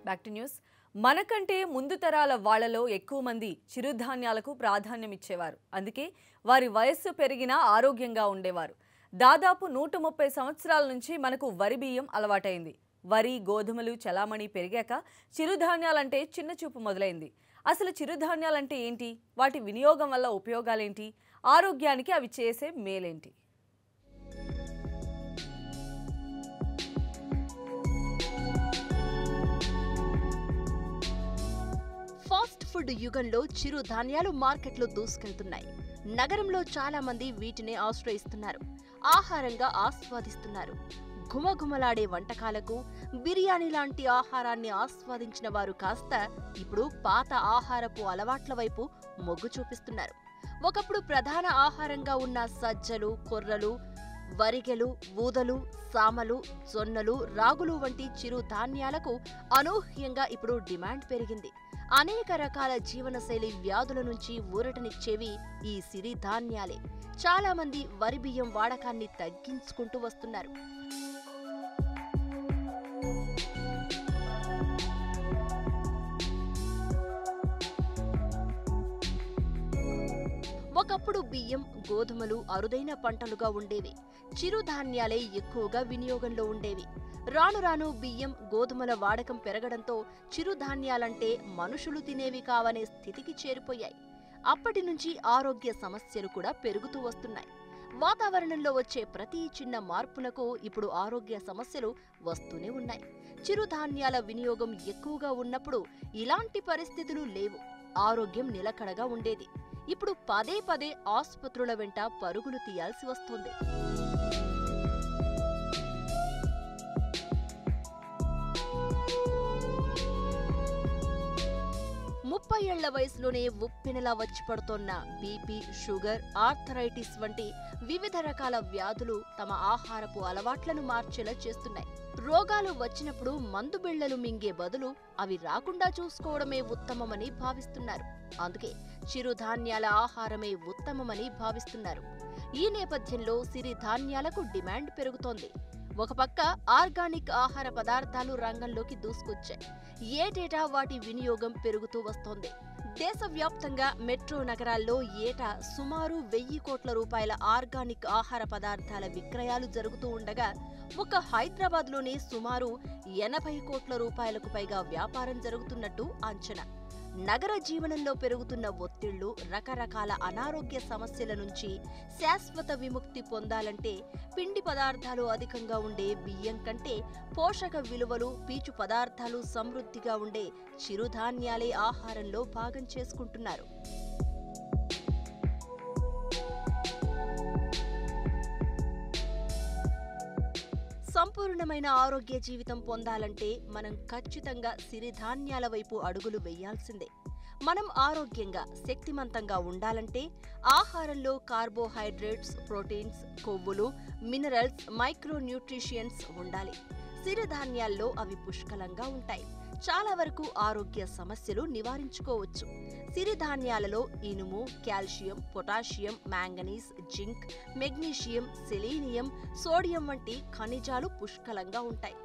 Back to news. మనకంటే ముందు తరాల వాళ్లలో ఎక్కువ మంది చిరుధాన్యాలకు ప్రాధాన్యం ఇచ్చేవారు. అందుకే వారి వయస్సు పెరిగినా ఆరోగ్యంగా ఉండేవారు. దాదాపు 130 సంవత్సరాల నుంచి మనకు వరి బియ్యం అలవాటైంది. వరి, గోధుమలు చలామణి పెరిగాక చిరుధాన్యాలంటే చిన్న చూపు మొదలైంది. అసలు చిరుధాన్యాలంటే ఏంటి? వాటి వినియోగం వల్ల ఉపయోగాలేంటి? ఆరోగ్యానికి అవి చేసే మేలేంటి? ఫాస్ట్ ఫుడ్ యుగంలో చిరుధాన్యాలు మార్కెట్లో దూసుకెళ్తున్నాయి. నగరంలో చాలా మంది వీటిని ఆశ్రయిస్తున్నారు, ఆహారంగా ఆస్వాదిస్తున్నారు. ఘుమఘుమలాడే వంటకాలకు, బిర్యానీ లాంటి ఆహారాన్ని ఆస్వాదించిన వారు కాస్త ఇప్పుడు పాత ఆహారపు అలవాట్ల వైపు మొగ్గు చూపిస్తున్నారు. ఒకప్పుడు ప్రధాన ఆహారంగా ఉన్న సజ్జలు, కొర్రలు, వరిగెలు, ఊదలు, సామలు, జొన్నలు, రాగులు వంటి చిరుధాన్యాలకు అనూహ్యంగా ఇప్పుడు డిమాండ్ పెరిగింది. అనేక రకాల జీవనశైలి వ్యాధుల నుంచి ఊరటనిచ్చేవి ఈ సిరిధాన్యాలే. చాలా మంది వరి బియ్యం వాడకాన్ని తగ్గించుకుంటూ వస్తున్నారు. ఒకప్పుడు బియ్యం, గోధుమలు అరుదైన పంటలుగా ఉండేవి. చిరుధాన్యాలే ఎక్కువగా వినియోగంలో ఉండేవి. రాను రాను బియ్యం, గోధుమల వాడకం పెరగడంతో చిరుధాన్యాలంటే మనుషులు తినేవి కావనే స్థితికి చేరిపోయాయి. అప్పటి నుంచి ఆరోగ్య సమస్యలు కూడా పెరుగుతూ వస్తున్నాయి. వాతావరణంలో వచ్చే ప్రతి చిన్న మార్పులకు ఇప్పుడు ఆరోగ్య సమస్యలు వస్తూనే ఉన్నాయి. చిరుధాన్యాల వినియోగం ఎక్కువగా ఉన్నప్పుడు ఇలాంటి పరిస్థితులు లేవు. ఆరోగ్యం నిలకడగా ఉండేది. ఇప్పుడు పదే పదే ఆసుపత్రుల వెంట పరుగులు తీయాల్సి వస్తోంది. 30 ఏళ్ల వయసులోనే ఉప్పెనలా వచ్చి పడుతోన్న బీపీ, షుగర్, ఆర్థరైటిస్ వంటి వివిధ రకాల వ్యాధులు తమ ఆహారపు అలవాట్లను మార్చేలా చేస్తున్నాయి. రోగాలు వచ్చినప్పుడు మందు బిళ్లలు మింగే బదులు అవి రాకుండా చూసుకోవడమే ఉత్తమమని భావిస్తున్నారు. అందుకే చిరుధాన్యాల ఆహారమే ఉత్తమమని భావిస్తున్నారు. ఈ నేపథ్యంలో సిరిధాన్యాలకు డిమాండ్ పెరుగుతోంది. ఒక పక్క ఆర్గానిక్ ఆహార పదార్థాలు రంగంలోకి దూసుకొచ్చాయి. ఏటేటా వాటి వినియోగం పెరుగుతూ వస్తోంది. దేశవ్యాప్తంగా మెట్రో నగరాల్లో ఏటా సుమారు 1000 కోట్ల రూపాయల ఆర్గానిక్ ఆహార పదార్థాల విక్రయాలు జరుగుతూ ఉండగా ఒక్క హైదరాబాద్లోనే సుమారు 80 కోట్ల రూపాయలకు పైగా వ్యాపారం జరుగుతున్నట్టు అంచనా. నగర జీవనంలో పెరుగుతున్న ఒత్తిళ్లు, రకరకాల అనారోగ్య సమస్యల నుంచి శాశ్వత విముక్తి పొందాలంటే పిండి పదార్థాలు అధికంగా ఉండే బియ్యం కంటే పోషక విలువలు, పీచు పదార్థాలు సమృద్ధిగా ఉండే చిరుధాన్యాలే ఆహారంలో భాగం చేసుకుంటున్నారు. సంపూర్ణమైన ఆరోగ్య జీవితం పొందాలంటే మనం ఖచ్చితంగా సిరిధాన్యాల వైపు అడుగులు వేయాల్సిందే. మనం ఆరోగ్యంగా, శక్తిమంతంగా ఉండాలంటే ఆహారంలో కార్బోహైడ్రేట్స్, ప్రోటీన్స్, కొవ్వులు, మినరల్స్, మైక్రోన్యూట్రిషియన్స్ ఉండాలి. సిరిధాన్యాల్లో అవి పుష్కలంగా ఉంటాయి. చాలా వరకు ఆరోగ్య సమస్యలు నివారించుకోవచ్చు. సిరిధాన్యాలలో ఇనుము, calcium, potassium, manganese, zinc, magnesium, selenium, sodium వంటి ఖనిజాలు పుష్కలంగా ఉంటాయి.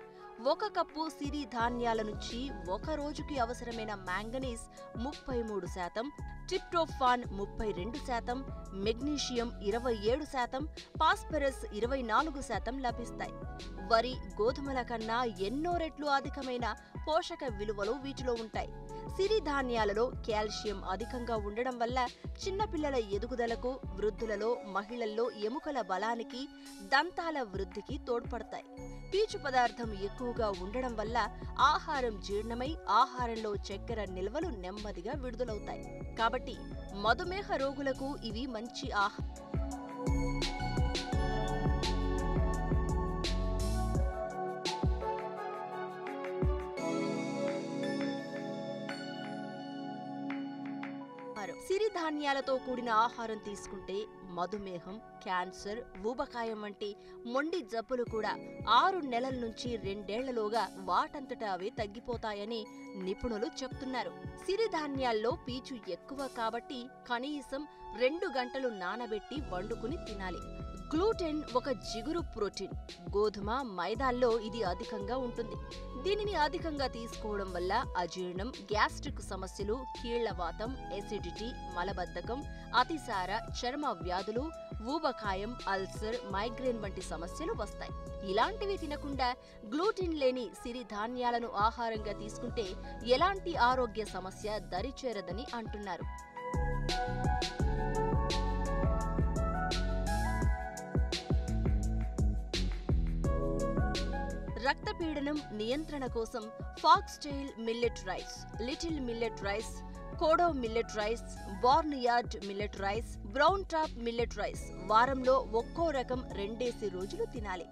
1 కప్పు సిరిధాన్యాల నుంచి ఒక రోజుకి అవసరమైన మ్యాంగనీస్ 33%, ట్రిప్టోఫాన్ 32%, మెగ్నీషియం 27%, ఫాస్ఫరస్ 24% లభిస్తాయి. వరి, గోధుమల కన్నా ఎన్నో రెట్లు అధికమైన పోషక విలువలు వీటిలో ఉంటాయి. సిరిధాన్యాలలో కాల్షియం అధికంగా ఉండడం వల్ల చిన్నపిల్లల ఎదుగుదలకు, వృద్ధులలో, మహిళల్లో ఎముకల బలానికి, దంతాల వృద్ధికి తోడ్పడతాయి. పీచు పదార్థం ఎక్కువగా ఉండడం వల్ల ఆహారం జీర్ణమై ఆహారంలో చక్కెర నిల్వలు నెమ్మదిగా విడుదలవుతాయి. కాబట్టి మధుమేహ రోగులకు ఇవి మంచి ఆహారం. సిరిధాన్యాలతో కూడిన ఆహారం తీసుకుంటే మధుమేహం, క్యాన్సర్, ఊబకాయం వంటి మొండి జబ్బులు కూడా 6 నెలల నుంచి 2 ఏళ్లలోగా వాటంతటా అవే తగ్గిపోతాయని నిపుణులు చెప్తున్నారు. సిరిధాన్యాల్లో పీచు ఎక్కువ కాబట్టి కనీసం 2 గంటలు నానబెట్టి వండుకుని తినాలి. గ్లూటెన్ ఒక జిగురు ప్రోటీన్. గోధుమ, మైదాల్లో ఇది అధికంగా ఉంటుంది. దీనిని అధికంగా తీసుకోవడం వల్ల అజీర్ణం, గ్యాస్ట్రిక్ సమస్యలు, కీళ్లవాతం, ఎసిడిటీ, మలబద్ధకం, అతిసార, చర్మ వ్యాధులు, ఊబకాయం, అల్సర్, మైగ్రేన్ వంటి సమస్యలు వస్తాయి. ఇలాంటివి తినకుండా గ్లూటిన్ లేని సిరిధాన్యాలను ఆహారంగా తీసుకుంటే ఎలాంటి ఆరోగ్య సమస్య దరిచేరదని అంటున్నారు. రక్తపీడనం నియంత్రణ కోసం foxtail millet rice, little millet rice, kodo millet rice, barnyard millet rice, brown top millet rice వారంలో ఒక్కో రకం 2 రోజులు తినాలి.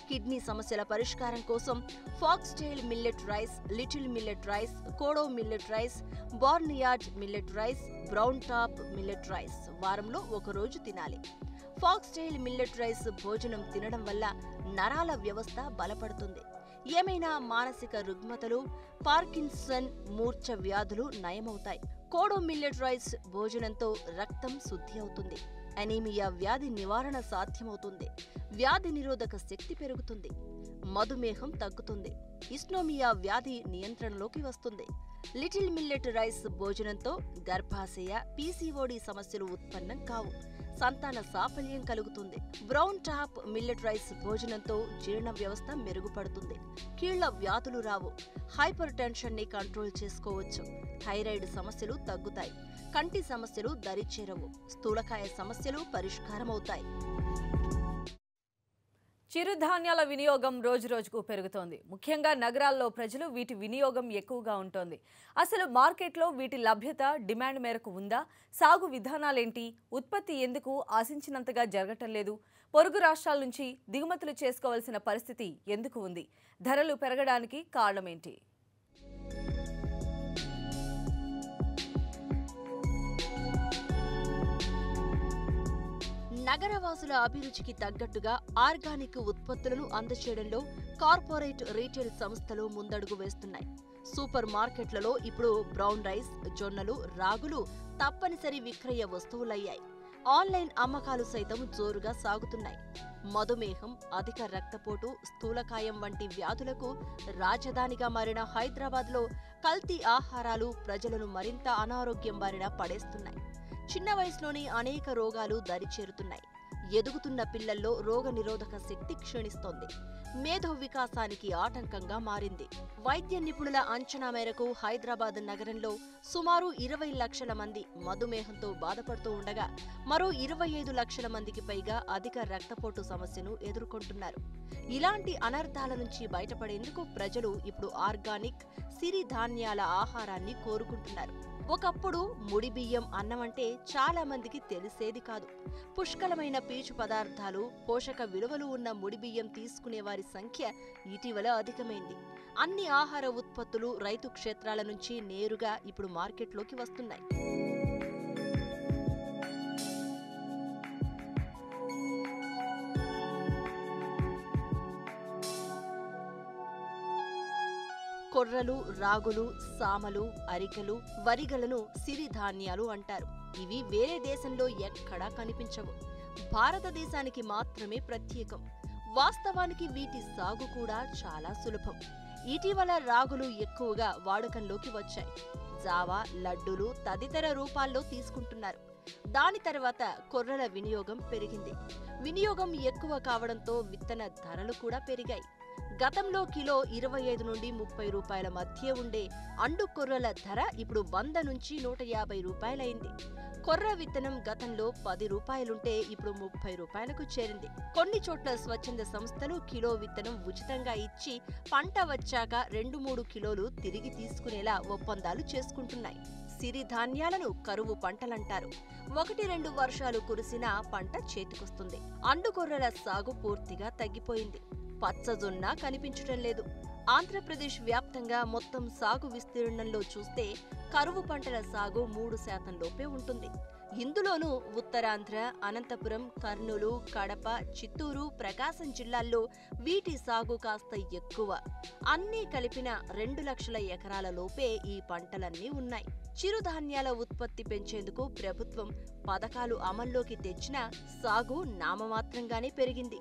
కిడ్నీ సమస్యల పరిష్కారం కోసం foxtail millet rice, little millet rice, kodo millet rice, barnyard millet rice, brown top millet rice వారంలో 1 రోజు తినాలి. ఫాక్స్టైల్ మిల్లెట్ రైస్ భోజనం తినడం వల్ల నరాల వ్యవస్థ బలపడుతుంది. ఏమైనా మానసిక రుగ్మతలు, పార్కిన్సన్, మూర్ఛ వ్యాధులు నయమవుతాయి. కోడో మిల్లెట్ రైస్ భోజనంతో రక్తం శుద్ధి అవుతుంది. అనీమియా వ్యాధి నివారణ సాధ్యమవుతుంది. వ్యాధి నిరోధక శక్తి పెరుగుతుంది. మధుమేహం తగ్గుతుంది. ఇస్నోమియా వ్యాధి నియంత్రణలోకి వస్తుంది. లిటిల్ మిల్లెట్ రైస్ భోజనంతో గర్భాశయ, పీసీఓడి సమస్యలు ఉత్పన్నం కావు. సంతాన సాఫల్యం కలుగుతుంది. బ్రౌన్ టాప్ మిల్లెట్ రైస్ భోజనంతో జీర్ణ వ్యవస్థ మెరుగుపడుతుంది. కీళ్ల వ్యాధులు రావు. హైపర్ టెన్షన్ ని కంట్రోల్ చేసుకోవచ్చు. థైరాయిడ్ సమస్యలు తగ్గుతాయి. కంటి సమస్యలు దరిచేరవు. స్థూలకాయ సమస్యలు పరిష్కారమవుతాయి. చిరుధాన్యాల వినియోగం రోజురోజుకు పెరుగుతోంది. ముఖ్యంగా నగరాల్లో ప్రజలు వీటి వినియోగం ఎక్కువగా ఉంటోంది. అసలు మార్కెట్లో వీటి లభ్యత, డిమాండ్ మేరకు ఉందా? సాగు విధానాలేంటి? ఉత్పత్తి ఎందుకు ఆశించినంతగా జరగటం లేదు? పొరుగు రాష్ట్రాల నుంచి దిగుమతులు చేసుకోవాల్సిన పరిస్థితి ఎందుకు ఉంది? ధరలు పెరగడానికి కారణమేంటి? నగరవాసుల అభిరుచికి తగ్గట్టుగా ఆర్గానిక్ ఉత్పత్తులను అందచేయడంలో కార్పొరేట్ రీటైల్ సంస్థలు ముందడుగు వేస్తున్నాయి. సూపర్ మార్కెట్లలో ఇప్పుడు బ్రౌన్ రైస్, జొన్నలు, రాగులు తప్పనిసరి విక్రయ వస్తువులయ్యాయి. ఆన్లైన్ అమ్మకాలు సైతం జోరుగా సాగుతున్నాయి. మధుమేహం, అధిక రక్తపోటు, స్థూలకాయం వంటి వ్యాధులకు రాజధానిగా మారిన హైదరాబాద్లో కల్తీ ఆహారాలు ప్రజలను మరింత అనారోగ్యం బారిన పడేస్తున్నాయి. చిన్న వయసులోనే అనేక రోగాలు దరిచేరుతున్నాయి. ఎదుగుతున్న పిల్లల్లో రోగ నిరోధక శక్తి క్షీణిస్తోంది. మేధో వికాసానికి ఆటంకంగా మారింది. వైద్య నిపుణుల అంచనా మేరకు హైదరాబాద్ నగరంలో సుమారు 20 లక్షల మంది మధుమేహంతో బాధపడుతూ ఉండగా మరో 25 లక్షల మందికి పైగా అధిక రక్తపోటు సమస్యను ఎదుర్కొంటున్నారు. ఇలాంటి అనర్థాల నుంచి బయటపడేందుకు ప్రజలు ఇప్పుడు ఆర్గానిక్, సిరిధాన్యాల ఆహారాన్ని కోరుకుంటున్నారు. ఒకప్పుడు ముడి బియ్యం అన్నం అంటే చాలా మందికి తెలిసేది కాదు. పుష్కలమైన పీచు పదార్థాలు, పోషక విలువలు ఉన్న ముడి బియ్యం తీసుకునే వారి సంఖ్య ఇటీవల అధికమైంది. అన్ని ఆహార ఉత్పత్తులు రైతు క్షేత్రాల నుంచి నేరుగా ఇప్పుడు మార్కెట్లోకి వస్తున్నాయి. కొర్రలు, రాగులు, సామలు, అరికలు, వరిగలను సిరిధాన్యాలు అంటారు. ఇవి వేరే దేశంలో ఎక్కడా కనిపించవు. భారతదేశానికి మాత్రమే ప్రత్యేకం. వాస్తవానికి వీటి సాగు కూడా చాలా సులభం. ఇటీవల రాగులు ఎక్కువగా వాడకంలోకి వచ్చాయి. జావా, లడ్డూలు తదితర రూపాల్లో తీసుకుంటున్నారు. దాని తర్వాత కొర్రల వినియోగం పెరిగింది. వినియోగం ఎక్కువ కావడంతో విత్తన ధరలు కూడా పెరిగాయి. గతంలో కిలో 25 నుండి 30 రూపాయల మధ్య ఉండే అండు కొర్రల ధర ఇప్పుడు 100 నుంచి 150 రూపాయలైంది. కొర్ర విత్తనం గతంలో 10 రూపాయలుంటే ఇప్పుడు 30 రూపాయలకు చేరింది. కొన్ని చోట్ల స్వచ్ఛంద సంస్థలు కిలో విత్తనం ఉచితంగా ఇచ్చి పంట వచ్చాక 2-3 కిలోలు తిరిగి తీసుకునేలా ఒప్పందాలు చేసుకుంటున్నాయి. సిరిధాన్యాలను కరువు పంటలంటారు. 1-2 వర్షాలు కురిసినా పంట చేతికొస్తుంది. అండుకొర్రల సాగు పూర్తిగా తగ్గిపోయింది. పచ్చజొన్న కనిపించటం లేదు. ఆంధ్రప్రదేశ్ వ్యాప్తంగా మొత్తం సాగు విస్తీర్ణంలో చూస్తే కరువు పంటల సాగు 3% లోపే ఉంటుంది. ఇందులోనూ ఉత్తరాంధ్ర, అనంతపురం, కర్నూలు, కడప, చిత్తూరు, ప్రకాశం జిల్లాల్లో వీటి సాగు కాస్త ఎక్కువ. అన్నీ కలిపిన 2 లక్షల ఎకరాల లోపే ఈ పంటలన్నీ ఉన్నాయి. చిరుధాన్యాల ఉత్పత్తి పెంచేందుకు ప్రభుత్వం పథకాలు అమల్లోకి తెచ్చినా సాగు నామమాత్రంగానే పెరిగింది.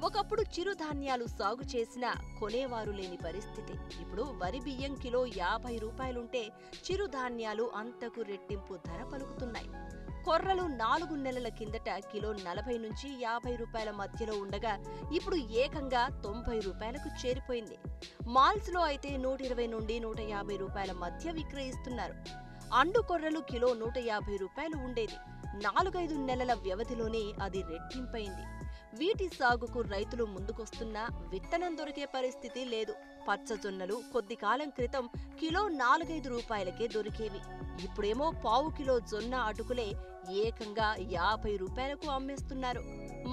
ఒకప్పుడు చిరుధాన్యాలు సాగు చేసినా కొనేవారు లేని పరిస్థితి. ఇప్పుడు వరి బియ్యం కిలో 50 రూపాయలుంటే చిరుధాన్యాలు అంతకు రెట్టింపు ధర పలుకుతున్నాయి. కొర్రలు 4 నెలల కిందట కిలో 40 నుంచి 50 రూపాయల మధ్యలో ఉండగా ఇప్పుడు ఏకంగా 90 రూపాయలకు చేరిపోయింది. మాల్స్ లో అయితే 120 నుండి 150 రూపాయల మధ్య విక్రయిస్తున్నారు. అండు కొర్రలు కిలో 150 రూపాయలు ఉండేది. 4-5 నెలల వ్యవధిలోనే అది రెట్టింపైంది. వీటి సాగుకు రైతులు ముందుకొస్తున్నా విత్తనం దొరికే పరిస్థితి లేదు. పచ్చజొన్నలు కొద్ది కాలం క్రితం కిలో 4-5 రూపాయలకే దొరికేవి. ఇప్పుడేమో పావు కిలో జొన్న అటుకులే ఏకంగా 50 రూపాయలకు అమ్మేస్తున్నారు.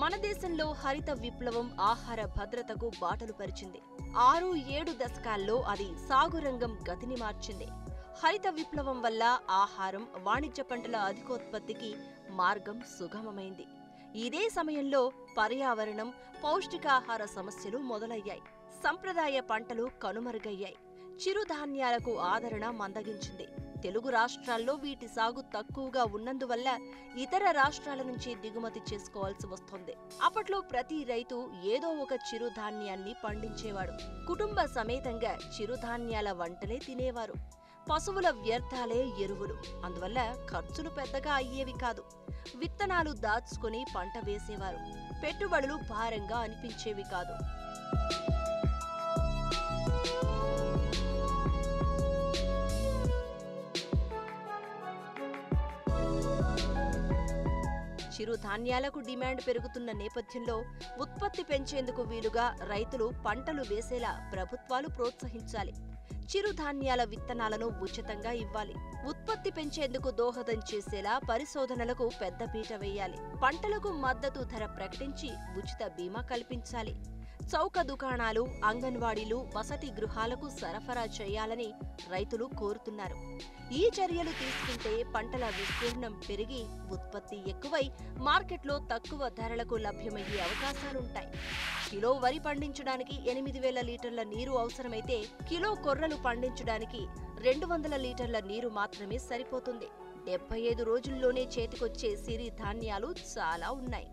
మన దేశంలో హరిత విప్లవం ఆహార భద్రతకు బాటలు పరిచింది. 6-7 దశకాల్లో అది సాగు రంగం గతిని మార్చింది. హరిత విప్లవం వల్ల ఆహారం, వాణిజ్య పంటల అధికోత్పత్తికి మార్గం సుగమమైంది. ఇదే సమయంలో పర్యావరణం, పౌష్టికాహార సమస్యలు మొదలయ్యాయి. సంప్రదాయ పంటలు కనుమరుగయ్యాయి. చిరుధాన్యాలకు ఆదరణ మందగించింది. తెలుగు రాష్ట్రాల్లో వీటి సాగు తక్కువగా ఉన్నందువల్ల ఇతర రాష్ట్రాల నుంచి దిగుమతి చేసుకోవాల్సి వస్తోంది. అప్పట్లో ప్రతి రైతు ఏదో ఒక చిరుధాన్యాన్ని పండించేవాడు. కుటుంబ సమేతంగా చిరుధాన్యాల వంటలే తినేవారు. పశువుల వ్యర్థాలే ఎరువులు. అందువల్ల ఖర్చులు పెద్దగా అయ్యేవి కాదు. విత్తనాలు దాచుకుని పంట వేసేవారు. పెట్టుబడులు భారంగా అనిపించేవి కాదు. చిరుధాన్యాలకు డిమాండ్ పెరుగుతున్న నేపథ్యంలో ఉత్పత్తి పెంచేందుకు వీలుగా రైతులు పంటలు వేసేలా ప్రభుత్వాలు ప్రోత్సహించాలి. చిరుధాన్యాల విత్తనాలను ఉచితంగా ఇవ్వాలి. ఉత్పత్తి పెంచేందుకు దోహదం చేసేలా పరిశోధనలకు పెద్దపీట వేయాలి. పంటలకు మద్దతు ధర ప్రకటించి ఉచిత బీమా కల్పించాలి. చౌక దుకాణాలు, అంగన్వాడీలు, వసతి గృహాలకు సరఫరా చేయాలని రైతులు కోరుతున్నారు. ఈ చర్యలు తీసుకుంటే పంటల విస్తీర్ణం పెరిగి ఉత్పత్తి ఎక్కువై మార్కెట్లో తక్కువ ధరలకు లభ్యమయ్యే అవకాశాలుంటాయి. కిలో వరి పండించడానికి 8,000 లీటర్ల నీరు అవసరమైతే కిలో కొర్రలు పండించడానికి 200 లీటర్ల నీరు మాత్రమే సరిపోతుంది. 75 రోజుల్లోనే చేతికొచ్చే సిరి ధాన్యాలు చాలా ఉన్నాయి.